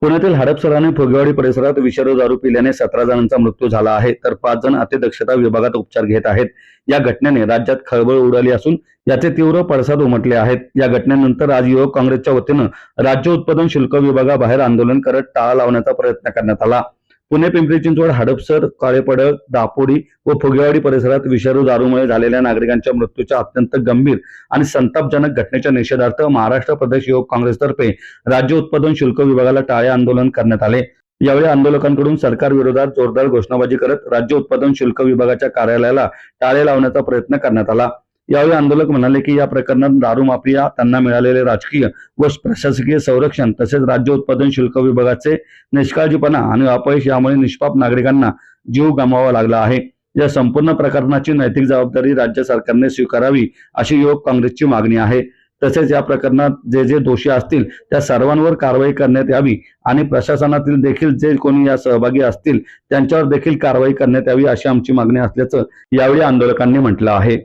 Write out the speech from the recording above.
पुण्यातील हडपसर आणि फुगेवाडी परिसरात विषारी दारू पिल्याने 17 जणांचा मृत्यू झाला आहे, तर 5 जण अतिदक्षता विभागात उपचार घेत आहेत. या घटनेने राज्यात खळबळ उडाली असून याचे तीव्र पडसाद उमटले आहेत. या घटनेनंतर आज युवक काँग्रेसच्या वतीनं राज्य उत्पादन शुल्क विभागाबाहेर आंदोलन करत टाळा लावण्याचा प्रयत्न करण्यात आला. पुणे, पिंपरी चिंचवड, हडपसर, काळेपडळ, दापोडी व फुगेवाडी परिसरात विषारी दारूमुळे झालेल्या नागरिकांच्या मृत्यूच्या अत्यंत गंभीर आणि संतापजनक घटनेच्या निषेधार्थ महाराष्ट्र प्रदेश युवक काँग्रेसतर्फे राज्य उत्पादन शुल्क विभागाला टाळे आंदोलन करण्यात आले. यावेळी आंदोलकांकडून सरकार विरोधात जोरदार घोषणाबाजी करत राज्य उत्पादन शुल्क विभागाच्या कार्यालयाला टाळे लावण्याचा प्रयत्न करण्यात आला. यावेळी आंदोलक म्हणाले की या प्रकरणात दारू माफिया, त्यांना मिळालेले राजकीय व प्रशासकीय संरक्षण तसेच राज्य उत्पादन शुल्क विभागाचे निष्काळजीपणा आणि अपयश यामुळे निष्पाप नागरिकांना जीव गमवावा लागला आहे. या संपूर्ण प्रकरणाची नैतिक जबाबदारी राज्य सरकारने स्वीकारावी अशी युवक काँग्रेसची मागणी आहे. तसेच या प्रकरणात जे दोषी असतील त्या सर्वांवर कारवाई करण्यात यावी आणि प्रशासनातील देखील जे कोणी या सहभागी असतील त्यांच्यावर देखील कारवाई करण्यात यावी अशी आमची मागणी असल्याचं यावेळी आंदोलकांनी म्हटलं आहे.